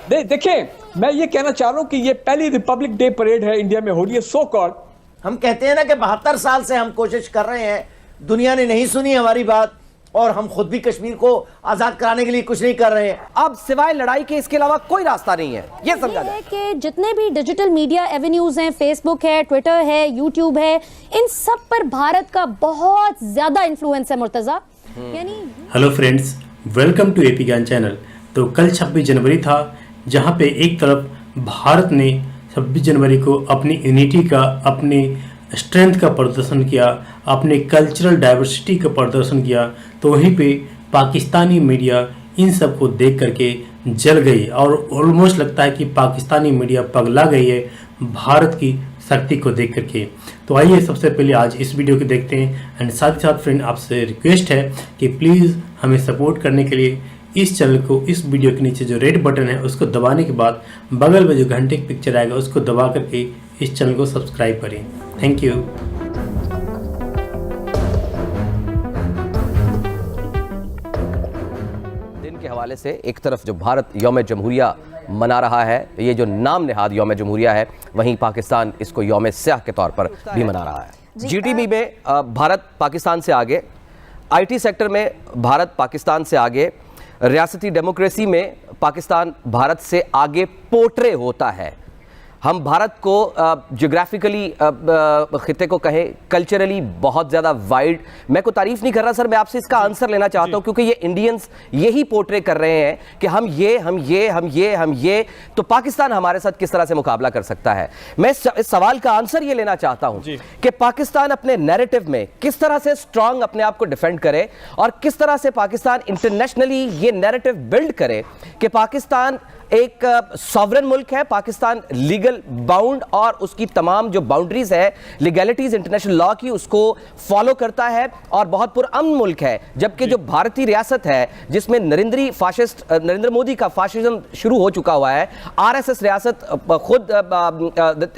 देखिए, मैं ये कहना चाह रहा हूँ कि ये पहली रिपब्लिक डे परेड है इंडिया में हो रही है सो कॉल्ड। हम कहते हैं ना कि 72 साल से हम कोशिश कर रहे हैं, दुनिया ने नहीं सुनी हमारी बात, और हम खुद भी कश्मीर को आजाद कराने के लिए कुछ नहीं कर रहे हैं। अब सिवाय लड़ाई के इसके अलावा कोई रास्ता नहीं है, ये समझा जाए कि जितने भी डिजिटल मीडिया एवेन्यूज हैं, फेसबुक है, ट्विटर है, यूट्यूब है, इन सब पर भारत का बहुत ज्यादा इन्फ्लुएंस है मुर्तजा। यानी hello friends, welcome to AP Gyan channel. तो कल 26 जनवरी था, जहां पे एक तरफ भारत ने 26 जनवरी को अपनी यूनिटी का, अपनी स्ट्रेंथ का प्रदर्शन किया, अपने कल्चरल डाइवर्सिटी का प्रदर्शन किया, तो वहीं पे पाकिस्तानी मीडिया इन सब को देख करके जल गई और ऑलमोस्ट लगता है कि पाकिस्तानी मीडिया पगला गई है भारत की शक्ति को देख करके। तो आइए सबसे पहले आज इस वीडियो को देखते हैं एंड साथ ही साथ फ्रेंड आपसे रिक्वेस्ट है कि प्लीज़ हमें सपोर्ट करने के लिए इस चैनल को, इस वीडियो के नीचे जो रेड बटन है उसको दबाने के बाद बगल में जो घंटे की पिक्चर आएगा उसको दबा करके इस चैनल को सब्सक्राइब करें। Thank you. दिन के हवाले से एक तरफ जो भारत यौम जमहूरिया मना रहा है, ये जो नाम निहाद यौम जमहूरिया है, वहीं पाकिस्तान इसको यौम स्याह के तौर पर भी मना रहा है। जीडीपी में भारत पाकिस्तान से आगे, आईटी सेक्टर में भारत पाकिस्तान से आगे, रियासती डेमोक्रेसी में पाकिस्तान भारत से आगे पोर्ट्रे होता है। हम भारत को ज्योग्राफिकली खिते को कहें, कल्चरली बहुत ज़्यादा वाइड, मैं को तारीफ नहीं कर रहा सर, मैं आपसे इसका आंसर लेना चाहता हूं क्योंकि ये इंडियंस यही पोर्ट्रे कर रहे हैं कि हम ये, तो पाकिस्तान हमारे साथ किस तरह से मुकाबला कर सकता है। मैं इस सवाल का आंसर ये लेना चाहता हूं कि पाकिस्तान अपने नैरेटिव में किस तरह से स्ट्रांग अपने आप को डिफेंड करे और किस तरह से पाकिस्तान इंटरनेशनली ये नैरेटिव बिल्ड करे कि पाकिस्तान एक सॉवरन मुल्क है, पाकिस्तान लीगल बाउंड और उसकी तमाम जो बाउंड्रीज है, लीगैलिटीज इंटरनेशनल लॉ की, उसको फॉलो करता है और बहुत पुरअमन मुल्क है। जबकि जो भारतीय रियासत है जिसमें नरेंद्र मोदी का फाशिज्म शुरू हो चुका हुआ है, आरएसएस रियासत खुद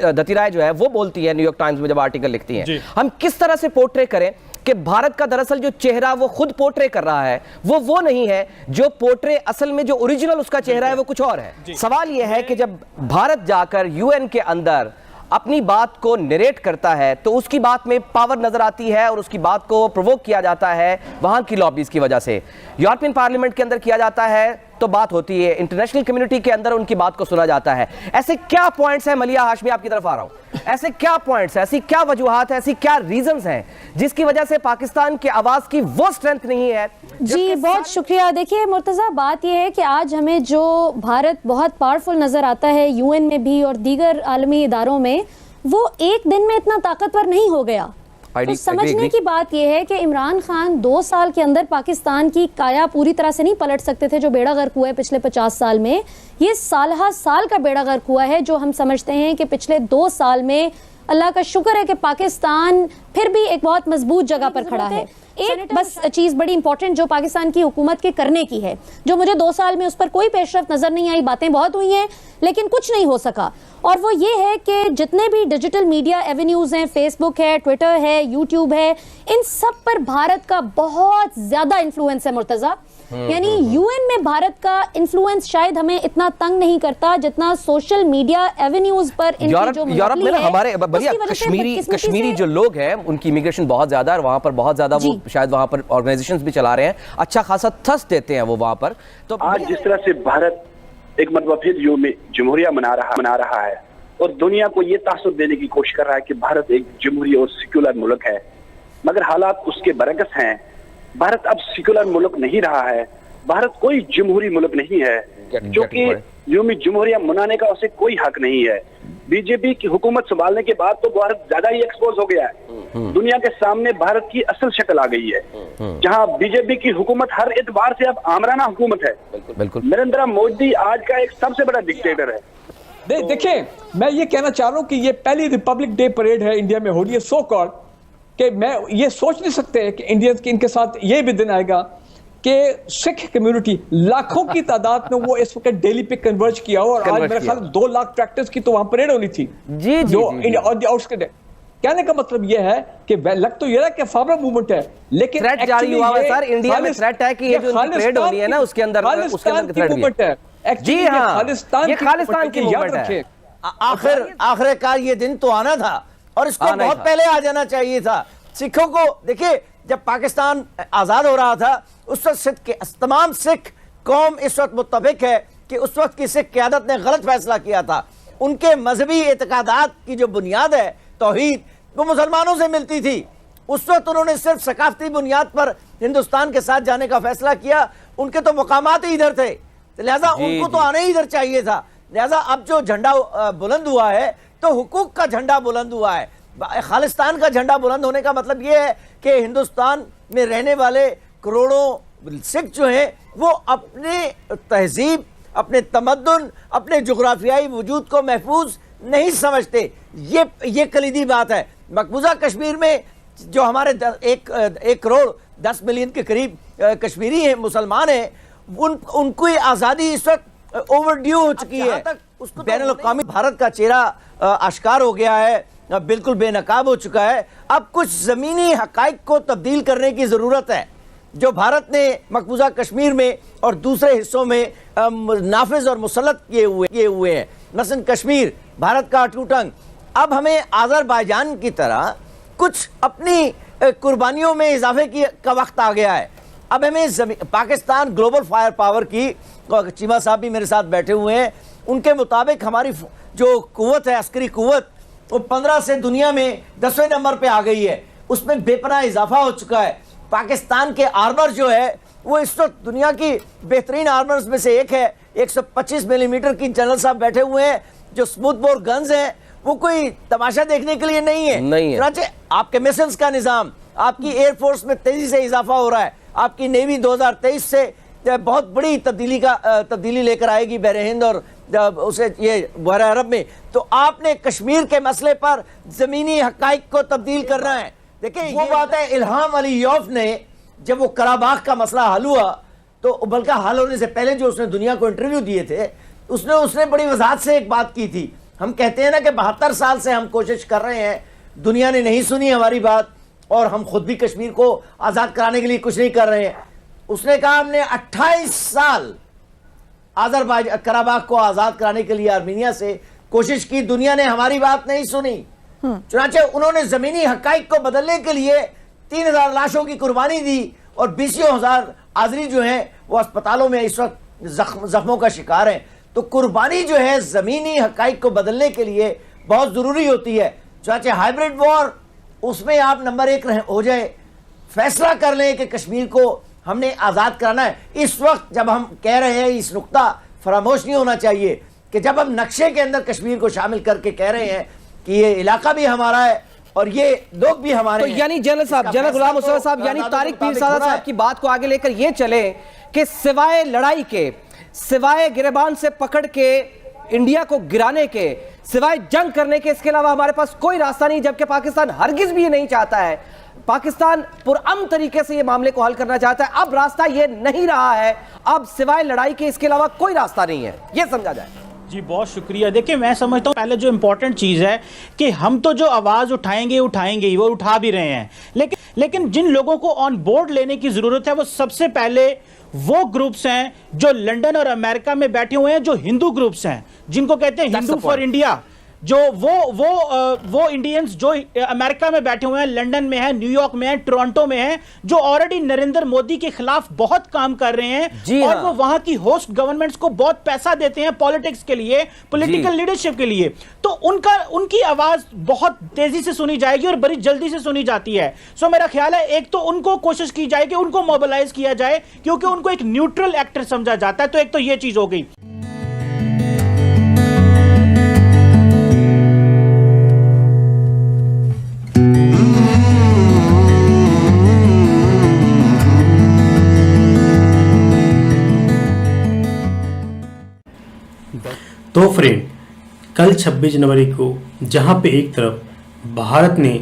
दत्ती राय जो है वो बोलती है न्यूयॉर्क टाइम्स में जब आर्टिकल लिखती है, हम किस तरह से पोर्ट्रे करें कि भारत का दरअसल जो चेहरा वो खुद पोर्ट्रे कर रहा है वो नहीं है जो पोर्ट्रे, असल में जो ओरिजिनल उसका चेहरा है वो कुछ और है। सवाल यह है कि जब भारत जाकर यूएन के अंदर अपनी बात को नरेट करता है तो उसकी बात में पावर नजर आती है और उसकी बात को प्रोवोक किया जाता है वहां की लॉबीज की वजह से। यूरोपियन पार्लियामेंट के अंदर किया जाता है तो बात होती है, इंटरनेशनल कम्युनिटी के अंदर उनकी बात को सुना जाता है। ऐसे क्या पॉइंट्स हैं, मलिया हाशमी आपकी तरफ आ रहा हूं, ऐसे क्या पॉइंट्स हैं, ऐसी क्या वजूहात है, ऐसी क्या रीजंस हैं जिसकी वजह से पाकिस्तान की आवाज की वो स्ट्रेंथ नहीं है? जी बहुत शुक्रिया। देखिए मुर्तजा, बात यह है कि आज हमें जो भारत बहुत पावरफुल नजर आता है यूएन में भी और दीगर आलमी इदारों में, वो एक दिन में इतना ताकतवर नहीं हो गया। तो समझने की बात यह है कि इमरान खान 2 साल के अंदर पाकिस्तान की काया पूरी तरह से नहीं पलट सकते थे। जो बेड़ा गर्क हुआ है पिछले 50 साल में, ये साल का बेड़ा गर्क हुआ है, जो हम समझते हैं कि पिछले 2 साल में अल्लाह का शुक्र है कि पाकिस्तान फिर भी एक बहुत मजबूत जगह पर खड़ा है। एक बस चीज बड़ी इंपॉर्टेंट जो पाकिस्तान की हुकूमत के करने की है, जो मुझे 2 साल में उस पर कोई पेशरफ्त नजर नहीं आई, बातें बहुत हुई हैं लेकिन कुछ नहीं हो सका, और वो ये है कि जितने भी डिजिटल मीडिया एवेन्यूज हैं, फेसबुक है, ट्विटर है, यूट्यूब है, इन सब पर भारत का बहुत ज्यादा इन्फ्लुएंस है मुर्तजा। यानी यूएन में भारत का इन्फ्लुएंस शायद हमें इतना तंग नहीं करता जितना सोशल मीडिया एवेन्यूज पर यूरोप में ना हमारे बढ़िया कश्मीरी जो लोग हैं उनकी इमिग्रेशन बहुत ज्यादा है, वहां पर बहुत ज्यादा वो शायद वहां पर ऑर्गेनाइजेशंस भी चला रहे हैं, अच्छा खासा थ्रस्ट देते हैं वो वहां पर। तो आज जिस तरह से भारत एक मरतबा फिर यौम जमहूरिया मना रहा है और दुनिया को ये तासुर देने की कोशिश कर रहा है कि भारत एक जमहूरी और सेक्युलर मुल्क है, मगर हालात उसके बरअक्स हैं। भारत अब सेक्युलर मुल्क नहीं रहा है, भारत कोई जमहूरी मुल्क नहीं है, क्योंकि यौम जमहूरिया मनाने का उसे कोई हक नहीं है। बीजेपी की हुकूमत संभालने के बाद तो भारत ज्यादा ही एक्सपोज हो गया है, दुनिया के सामने भारत की असल शक्ल आ गई है, जहां बीजेपी की हुकूमत हर एतबार से अब आमराना हुकूमत है। नरेंद्र मोदी आज का एक सबसे बड़ा डिक्टेटर है। देखिए, मैं ये कहना चाह रहा हूँ कि ये पहली रिपब्लिक डे परेड है इंडिया में हो रही है सो कॉल्ड, कि मैं ये सोच नहीं सकते कि इंडियंस के इनके साथ ये भी दिन आएगा कि सिख कम्युनिटी लाखों की तादाद में वो इस वक्त दिल्ली पे कन्वर्ज किया हो, और आज मेरे ख्याल 2 लाख ट्रैक्टर्स की तो वहां परेड होनी थी जो आउटस्कर्ट। कहने का मतलब ये है कि लग तो ये रहा कि फार्मर मूवमेंट है, लेकिन थ्रेट जारी हुआ है सर, इंडिया में थ्रेट है कि ये जो परेड होनी है ना उसके अंदर थ्रेट भी है। Actually, जी ये हाँ, खालिस्तान ये खालिस्तान की याद मूवमेंट है। रखें। आखिरकार ये दिन तो आना था और इसको आना ही बहुत था। पहले आ जाना चाहिए था। सिखों को देखिए, जब पाकिस्तान आजाद हो रहा था उस वक्त तमाम सिख कौम इस वक्त मुत्तफिक है कि उस वक्त की सिख क़यादत ने गलत फैसला किया था। उनके मजहबी एतकादात की जो बुनियाद है तौहीद, वो मुसलमानों से मिलती थी। उस वक्त उन्होंने सिर्फ सकाफती बुनियाद पर हिंदुस्तान के साथ जाने का फैसला किया। उनके तो मकामात ही इधर थे, लिहाजा उनको तो आने ही इधर चाहिए था। लिहाजा अब जो झंडा बुलंद हुआ है तो हुकूक का झंडा बुलंद हुआ है। खालिस्तान का झंडा बुलंद होने का मतलब यह है कि हिंदुस्तान में रहने वाले करोड़ों सिख जो हैं वो अपने तहजीब, अपने तमद्दुन, अपने जुग्राफियाई वजूद को महफूज नहीं समझते। ये कलीदी बात है। मकबूजा कश्मीर में जो हमारे 1 करोड़ 10 मिलियन के करीब कश्मीरी हैं, मुसलमान हैं, उनको आज़ादी इस वक्त ओवरड्यू हो चुकी है। उसको बैनुल-अक़वामी भारत का चेहरा आश्कार हो गया है, बिल्कुल बेनकाब हो चुका है। अब कुछ ज़मीनी हक़ाइक़ को तब्दील करने की ज़रूरत है जो भारत ने मकबूजा कश्मीर में और दूसरे हिस्सों में नाफिज और मुसल्लत किए हुए हैं। मसलन कश्मीर भारत का अटूट अंग। अब हमें आज़रबाईजान की तरह कुछ अपनी कुर्बानियों में इजाफे का वक्त आ गया है। अब हमें पाकिस्तान ग्लोबल फायर पावर की, चीमा साहब भी मेरे साथ बैठे हुए हैं, उनके मुताबिक हमारी जो कुव्वत है, अस्करी कुव्वत, वो 15 से दुनिया में 10वें नंबर पे आ गई है। उसमें बेपनाह इजाफा हो चुका है। पाकिस्तान के आर्मर जो है वो इस वक्त दुनिया की बेहतरीन आर्मर्स में से एक है। 125 मिलीमीटर की जनरल साहब बैठे हुए हैं। जो स्मूथ बोर गन्स हैं वो कोई तमाशा देखने के लिए नहीं है। आपके मिसाइल्स का निज़ाम, आपकी एयरफोर्स में तेजी से इजाफा हो रहा है। आपकी नेवी 2023 से बहुत बड़ी तब्दीली लेकर आएगी बहरे हिंद और उसे ये बहरे अरब में। तो आपने कश्मीर के मसले पर ज़मीनी हक़ाइक़ को तब्दील करना है। देखिए वो बात है, इल्हाम अलीयौफ ने जब वो कराबाख का मसला हल हुआ, तो बल्कि हल होने से पहले जो उसने दुनिया को इंटरव्यू दिए थे, उसने बड़ी वजाहत से एक बात की थी। हम कहते हैं ना कि 72 साल से हम कोशिश कर रहे हैं, दुनिया ने नहीं सुनी हमारी बात और हम खुद भी कश्मीर को आज़ाद कराने के लिए कुछ नहीं कर रहे हैं। उसने कहा हमने 28 साल कराबाख को आज़ाद कराने के लिए आर्मीनिया से कोशिश की, दुनिया ने हमारी बात नहीं सुनी। चुनांचे उन्होंने ज़मीनी हक़ाइक़ को बदलने के लिए 3000 लाशों की कुर्बानी दी और 20,000 आज़री जो हैं वो अस्पतालों में इस वक्त जख्मों का शिकार हैं। तो कुर्बानी जो है ज़मीनी हक़ाइक़ को बदलने के लिए बहुत ज़रूरी होती है। चाहे हाइब्रिड वॉर, उसमें आप नंबर 1 हो जाए, फैसला कर लें कि कश्मीर को हमने आज़ाद कराना है। इस वक्त जब हम कह रहे हैं, इस नुक्ता फरामोश नहीं होना चाहिए कि जब हम नक्शे के अंदर कश्मीर को शामिल करके कह रहे हैं कि ये इलाका भी हमारा है और ये लोग भी हमारे तो हैं। यानी जनरल साहब, जनरल गुलाम मुस्तफा साहब, यानी तारिक पीरजादा साहब की बात को आगे लेकर ये चले कि सिवाय लड़ाई के, सिवाय गिरबान से पकड़ के इंडिया को गिराने के, सिवाय जंग करने के, इसके अलावा हमारे पास कोई रास्ता नहीं। जबकि पाकिस्तान हरगिज भी ये नहीं चाहता है। पाकिस्तान पुरअमन तरीके से ये मामले को हल करना चाहता है। अब रास्ता ये नहीं रहा है, अब सिवाय लड़ाई के इसके अलावा कोई रास्ता नहीं है, ये समझा जाए। जी बहुत शुक्रिया। देखिए मैं समझता हूँ पहले जो इम्पोर्टेंट चीज़ है कि हम तो जो आवाज़ उठाएंगे ही, वो उठा भी रहे हैं, लेकिन जिन लोगों को ऑन बोर्ड लेने की ज़रूरत है वो सबसे पहले वो ग्रुप्स हैं जो लंदन और अमेरिका में बैठे हुए हैं, जो हिंदू ग्रुप्स हैं, जिनको कहते हैं हिंदू फॉर इंडिया। जो वो इंडियंस जो अमेरिका में बैठे हुए हैं, लंदन में हैं, न्यूयॉर्क में हैं, टोरंटो में हैं, जो ऑलरेडी नरेंद्र मोदी के खिलाफ बहुत काम कर रहे हैं और वो वहां की होस्ट गवर्नमेंट्स को बहुत पैसा देते हैं पॉलिटिक्स के लिए, पॉलिटिकल लीडरशिप के लिए। तो उनकी आवाज बहुत तेजी से सुनी जाएगी और बड़ी जल्दी से सुनी जाती है। सो मेरा ख्याल है एक तो उनको कोशिश की जाए कि उनको मोबिलाइज किया जाए, क्योंकि उनको एक न्यूट्रल एक्टर समझा जाता है। तो एक तो ये चीज हो गई। तो फ्रेंड, कल 26 जनवरी को जहां पे एक तरफ भारत ने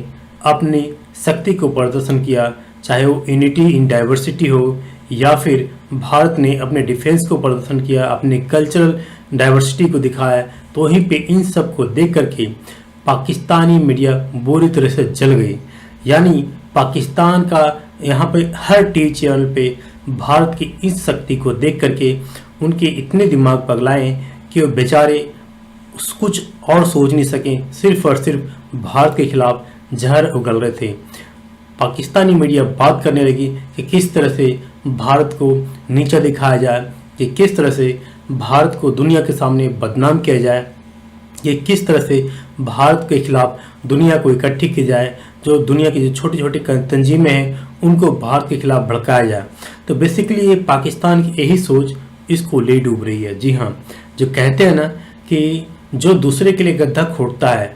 अपनी शक्ति को प्रदर्शन किया, चाहे वो यूनिटी इन डाइवर्सिटी हो या फिर भारत ने अपने डिफेंस को प्रदर्शन किया, अपने कल्चरल डाइवर्सिटी को दिखाया, तो वहीं पे इन सब को देख करके पाकिस्तानी मीडिया बुरी तरह से जल गई। यानी पाकिस्तान का यहाँ पे हर टीवी चैनल पे भारत की इस शक्ति को देख करके उनके इतने दिमाग पगलाए कि वो बेचारे कुछ और सोच नहीं सकें, सिर्फ और सिर्फ भारत के खिलाफ जहर उगल रहे थे। पाकिस्तानी मीडिया बात करने लगी कि किस तरह से भारत को नीचा दिखाया जाए, कि किस तरह से भारत को दुनिया के सामने बदनाम किया जाए, कि किस तरह से भारत के खिलाफ दुनिया को इकट्ठी की जाए, जो दुनिया की जो छोटी छोटी तंजीमें हैं उनको भारत के खिलाफ भड़काया जाए। तो बेसिकली ये पाकिस्तान की यही सोच इसको ले डूब रही है। जी हाँ, जो कहते हैं ना कि जो दूसरे के लिए गड्ढा खोदता है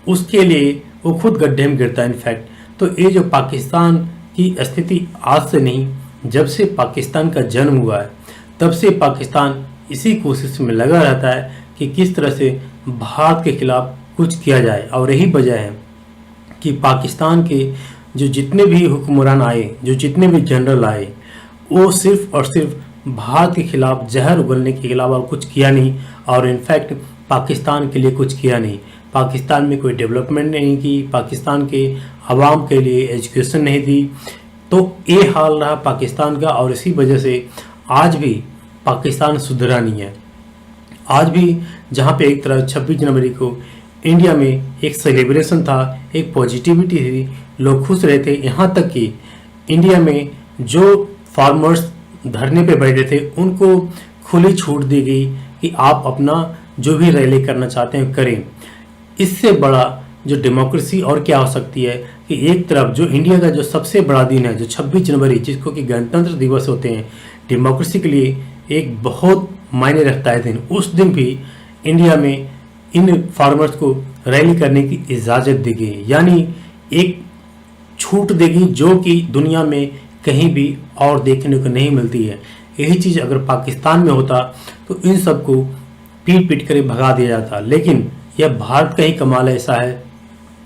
उसके लिए वो खुद गड्ढे में गिरता है। इनफैक्ट तो ये जो पाकिस्तान की स्थिति आज से नहीं, जब से पाकिस्तान का जन्म हुआ है तब से पाकिस्तान इसी कोशिश में लगा रहता है कि किस तरह से भारत के खिलाफ कुछ किया जाए। और यही वजह है कि पाकिस्तान के जो जितने भी हुक्मरान आए, जो जितने भी जनरल आए, वो सिर्फ और सिर्फ भारत के खिलाफ जहर उगलने के अलावा कुछ किया नहीं। और इनफैक्ट पाकिस्तान के लिए कुछ किया नहीं, पाकिस्तान में कोई डेवलपमेंट नहीं की, पाकिस्तान के आवाम के लिए एजुकेशन नहीं दी। तो ये हाल रहा पाकिस्तान का। और इसी वजह से आज भी पाकिस्तान सुधरा नहीं है। आज भी जहाँ पे एक तरफ 26 जनवरी को इंडिया में एक सेलिब्रेशन था, एक पॉजिटिविटी थी, लोग खुश रहे थे, यहाँ तक कि इंडिया में जो फार्मर्स धरने पे बैठे थे उनको खुली छूट दी गई कि आप अपना जो भी रैली करना चाहते हैं करें। इससे बड़ा जो डेमोक्रेसी और क्या हो सकती है कि एक तरफ जो इंडिया का जो सबसे बड़ा दिन है, जो 26 जनवरी जिसको कि गणतंत्र दिवस होते हैं, डेमोक्रेसी के लिए एक बहुत मायने रखता है दिन, उस दिन भी इंडिया में इन फार्मर्स को रैली करने की इजाज़त दी गई, यानी एक छूट देगी जो कि दुनिया में कहीं भी और देखने को नहीं मिलती है। यही चीज़ अगर पाकिस्तान में होता तो इन सबको पीट पीट कर भगा दिया जाता। लेकिन यह भारत का ही कमाल ऐसा है,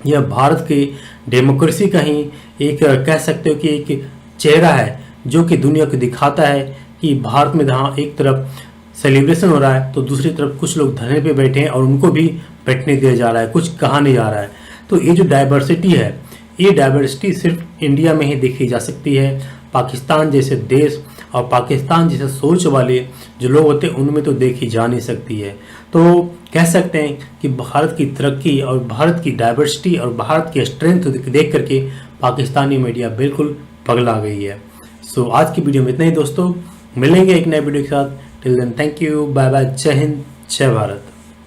यह भारत के डेमोक्रेसी का ही एक कह सकते हो कि एक चेहरा है जो कि दुनिया को दिखाता है कि भारत में जहाँ एक तरफ सेलिब्रेशन हो रहा है तो दूसरी तरफ कुछ लोग धरने पे बैठे हैं और उनको भी बैठने दिया जा रहा है, कुछ कहा नहीं जा रहा है। तो ये जो डाइवर्सिटी है, ये डाइवर्सिटी सिर्फ इंडिया में ही देखी जा सकती है। पाकिस्तान जैसे देश और पाकिस्तान जैसे सोच वाले जो लोग होते हैं उनमें तो देखी जा नहीं सकती है। तो कह सकते हैं कि भारत की तरक्की और भारत की डाइवर्सिटी और भारत की स्ट्रेंथ देख करके पाकिस्तानी मीडिया बिल्कुल पगला गई है। सो आज की वीडियो में इतना ही दोस्तों, मिलेंगे एक नए वीडियो के साथ। Till then thank you, bye bye, Jai Hind, जय भारत।